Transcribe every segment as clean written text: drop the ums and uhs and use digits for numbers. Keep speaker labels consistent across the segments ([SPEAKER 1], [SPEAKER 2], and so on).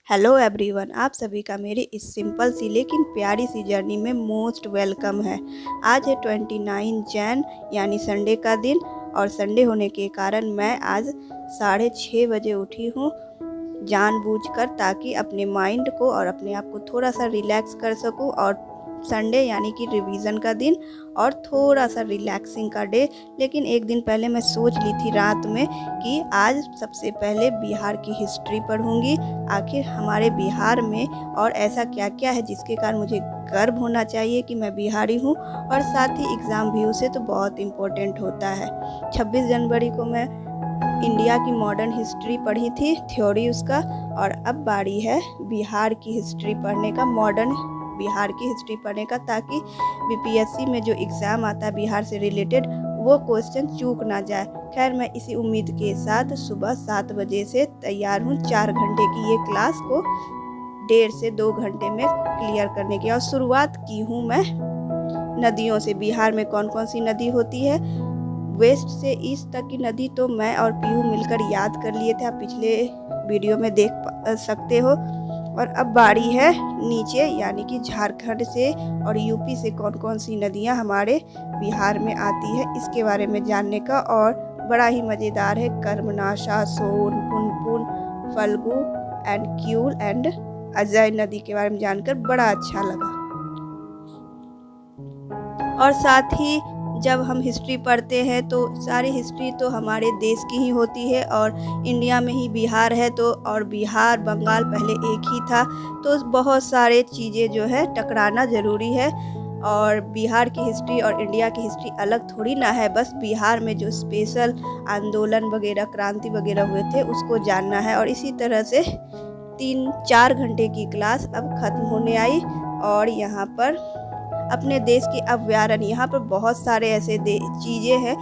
[SPEAKER 1] Hello everyone, आप सभी का मेरी इस सिंपल सी लेकिन प्यारी सी जर्नी में मोस्ट वेलकम है। आज है 29 जैन यानी संडे का दिन और संडे होने के कारण मैं आज 6:30 बजे उठी हूँ जानबूझकर, ताकि अपने माइंड को और अपने आप को थोड़ा सा रिलैक्स कर सकूँ। और संडे यानी कि रिवीजन का दिन और थोड़ा सा रिलैक्सिंग का डे। लेकिन एक दिन पहले मैं सोच ली थी रात में कि आज सबसे पहले बिहार की हिस्ट्री पढ़ूंगी। आखिर हमारे बिहार में और ऐसा क्या क्या है जिसके कारण मुझे गर्व होना चाहिए कि मैं बिहारी हूँ। और साथ ही एग्ज़ाम व्यू से तो बहुत इम्पोर्टेंट होता है। 26 जनवरी को मैं इंडिया की मॉडर्न हिस्ट्री पढ़ी थी, थ्योरी उसका। और अब बारी है बिहार की हिस्ट्री पढ़ने का, मॉडर्न बिहार की हिस्ट्री पढ़ने का, ताकि बीपीएससी में जो एग्ज़ाम आता है बिहार से रिलेटेड वो क्वेश्चन चूक ना जाए। खैर, मैं इसी उम्मीद के साथ सुबह 7 बजे से तैयार हूँ 4 घंटे की ये क्लास को 1.5 से 2 घंटे में क्लियर करने की। और शुरुआत की हूँ मैं नदियों से। बिहार में कौन कौन सी नदी होती है, वेस्ट से ईस्ट तक की नदी तो मैं और पीहू मिलकर याद कर लिए थे, आप पिछले वीडियो में देख सकते हो। और अब बारी है नीचे यानी कि झारखंड से और यूपी से कौन कौन सी नदियां हमारे बिहार में आती है इसके बारे में जानने का। और बड़ा ही मज़ेदार है, कर्मनाशा, सोन, पुनपुन, फल्गु एंड क्यूल एंड अजय नदी के बारे में जानकर बड़ा अच्छा लगा। और साथ ही जब हम हिस्ट्री पढ़ते हैं तो सारी हिस्ट्री तो हमारे देश की ही होती है, और इंडिया में ही बिहार है तो, और बिहार बंगाल पहले एक ही था, तो बहुत सारे चीज़ें जो है टकराना ज़रूरी है। और बिहार की हिस्ट्री और इंडिया की हिस्ट्री अलग थोड़ी ना है, बस बिहार में जो स्पेशल आंदोलन वगैरह, क्रांति वगैरह हुए थे उसको जानना है। और इसी तरह से 3-4 घंटे की क्लास अब ख़त्म होने आई। और यहाँ पर अपने देश की अभयारण्य, यहाँ पर बहुत सारे ऐसे चीज़ें हैं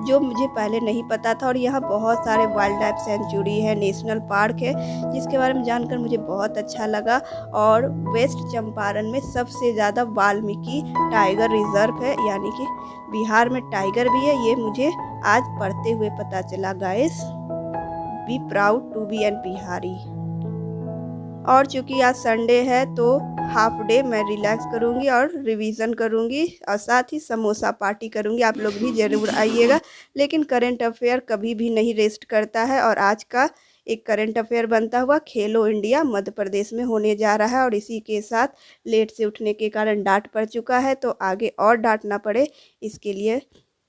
[SPEAKER 1] जो मुझे पहले नहीं पता था। और यहाँ बहुत सारे वाइल्ड लाइफ सेंचुरी है, नेशनल पार्क है, जिसके बारे में जानकर मुझे बहुत अच्छा लगा। और वेस्ट चंपारण में सबसे ज़्यादा वाल्मीकि टाइगर रिजर्व है, यानी कि बिहार में टाइगर भी है, ये मुझे आज पढ़ते हुए पता चला। Guys, be proud to be an Bihari. और चूँकि आज संडे है तो हाफ डे मैं रिलैक्स करूँगी और रिवीजन करूँगी, और साथ ही समोसा पार्टी करूँगी। आप लोग भी ज़रूर आइएगा। लेकिन करंट अफेयर कभी भी नहीं रेस्ट करता है, और आज का एक करंट अफेयर बनता हुआ खेलो इंडिया मध्य प्रदेश में होने जा रहा है। और इसी के साथ लेट से उठने के कारण डांट पड़ चुका है, तो आगे और डांट ना पड़े इसके लिए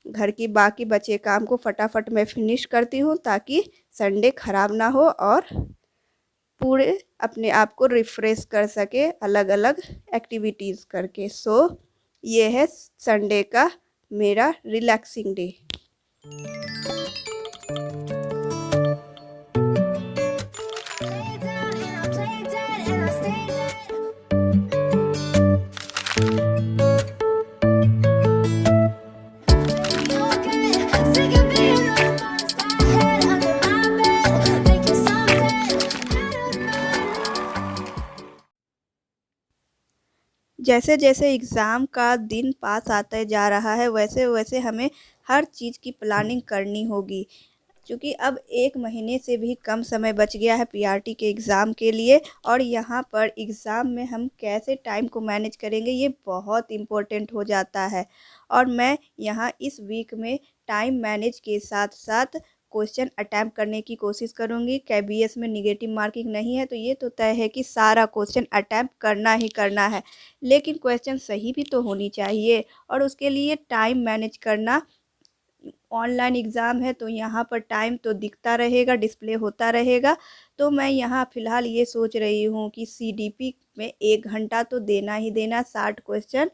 [SPEAKER 1] घर की बाकी बचे काम को फटाफट मैं फिनिश करती हूँ, ताकि संडे खराब ना हो और पूरे अपने आप को रिफ़्रेश कर सके अलग अलग एक्टिविटीज़ करके। सो ये है संडे का मेरा रिलैक्सिंग डे। जैसे जैसे एग्ज़ाम का दिन पास आता जा रहा है, वैसे वैसे हमें हर चीज़ की प्लानिंग करनी होगी, क्योंकि अब 1 महीने से भी कम समय बच गया है पीआरटी के एग्ज़ाम के लिए। और यहाँ पर एग्ज़ाम में हम कैसे टाइम को मैनेज करेंगे ये बहुत इम्पोर्टेंट हो जाता है। और मैं यहाँ इस वीक में टाइम मैनेज के साथ साथ क्वेश्चन अटैम्प्ट करने की कोशिश करूँगी। केबीएस में निगेटिव मार्किंग नहीं है, तो ये तो तय है कि सारा क्वेश्चन अटैम्प्ट करना ही करना है, लेकिन क्वेश्चन सही भी तो होनी चाहिए। और उसके लिए टाइम मैनेज करना, ऑनलाइन एग्ज़ाम है तो यहाँ पर टाइम तो दिखता रहेगा, डिस्प्ले होता रहेगा। तो मैं यहाँ फ़िलहाल ये सोच रही हूँ कि सीडीपी में 1 घंटा तो देना ही देना। 60 क्वेश्चन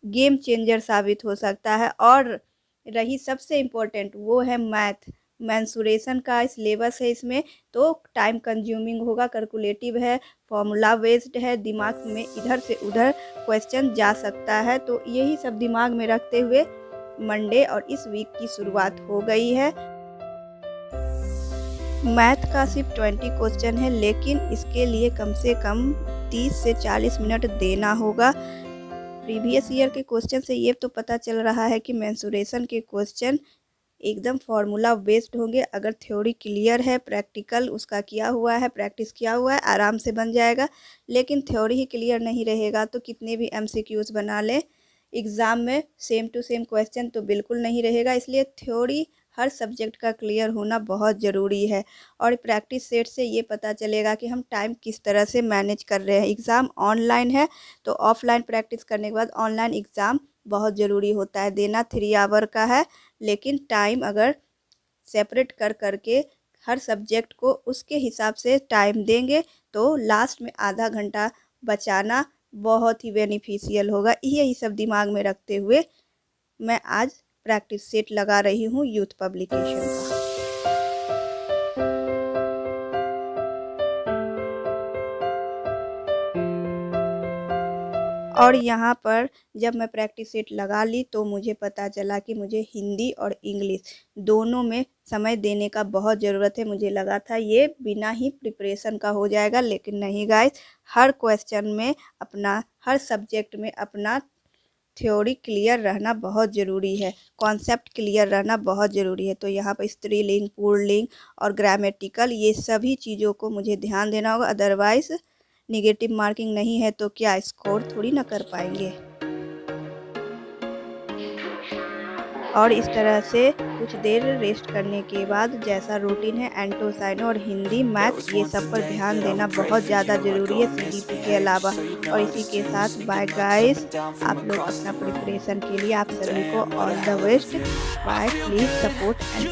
[SPEAKER 1] गेम चेंजर साबित हो सकता है। और रही सबसे इम्पोर्टेंट, वो है मैथ, मेंसुरेशन का सिलेबस है इसमें, तो टाइम कंज्यूमिंग होगा, कैलकुलेटिव है, फॉर्मूला बेस्ड है, दिमाग में इधर से उधर क्वेश्चन जा सकता है। तो यही सब दिमाग में रखते हुए मंडे और इस वीक की शुरुआत हो गई है। मैथ का सिर्फ 20 क्वेश्चन है, लेकिन इसके लिए कम से कम 30 से 40 मिनट देना होगा। प्रीवियस ईयर के क्वेश्चन से ये तो पता चल रहा है कि मेंसुरेशन के क्वेश्चन एकदम फार्मूला बेस्ड होंगे। अगर थ्योरी क्लियर है, प्रैक्टिकल उसका किया हुआ है, प्रैक्टिस किया हुआ है, आराम से बन जाएगा। लेकिन थ्योरी ही क्लियर नहीं रहेगा तो कितने भी एमसीक्यूज़ बना लें, एग्ज़ाम में सेम टू सेम क्वेश्चन तो बिल्कुल नहीं रहेगा। इसलिए थ्योरी हर सब्जेक्ट का क्लियर होना बहुत ज़रूरी है। और प्रैक्टिस सेट से ये पता चलेगा कि हम टाइम किस तरह से मैनेज कर रहे हैं। एग्ज़ाम ऑनलाइन है तो ऑफ़लाइन प्रैक्टिस करने के बाद ऑनलाइन एग्ज़ाम बहुत ज़रूरी होता है देना। 3 आवर का है, लेकिन टाइम अगर सेपरेट कर के हर सब्जेक्ट को उसके हिसाब से टाइम देंगे तो लास्ट में आधा घंटा बचाना बहुत ही बेनिफिशियल होगा। यही सब दिमाग में रखते हुए मैं आज प्रैक्टिस सेट लगा रही हूँ यूथ पब्लिकेशन का। और यहाँ पर जब मैं प्रैक्टिस सेट लगा ली तो मुझे पता चला कि मुझे हिंदी और इंग्लिश दोनों में समय देने का बहुत ज़रूरत है। मुझे लगा था ये बिना ही प्रिपरेशन का हो जाएगा, लेकिन नहीं गाइस, हर क्वेश्चन में अपना, हर सब्जेक्ट में अपना थ्योरी क्लियर रहना बहुत ज़रूरी है, कॉन्सेप्ट क्लियर रहना बहुत ज़रूरी है। तो यहाँ पर स्त्रीलिंग, पुल्लिंग और ग्रामेटिकल ये सभी चीज़ों को मुझे ध्यान देना होगा। अदरवाइज़ नेगेटिव मार्किंग नहीं है तो क्या स्कोर थोड़ी ना कर पाएंगे। और इस तरह से कुछ देर रेस्ट करने के बाद जैसा रूटीन है, एंटो साइनो और हिंदी, मैथ, ये सब पर ध्यान देना बहुत ज़्यादा ज़रूरी है सीडीपी के अलावा। और इसी के साथ बाय गाइस, आप लोग अपना प्रिपरेशन के लिए आप सभी को all the best. Bye, please support and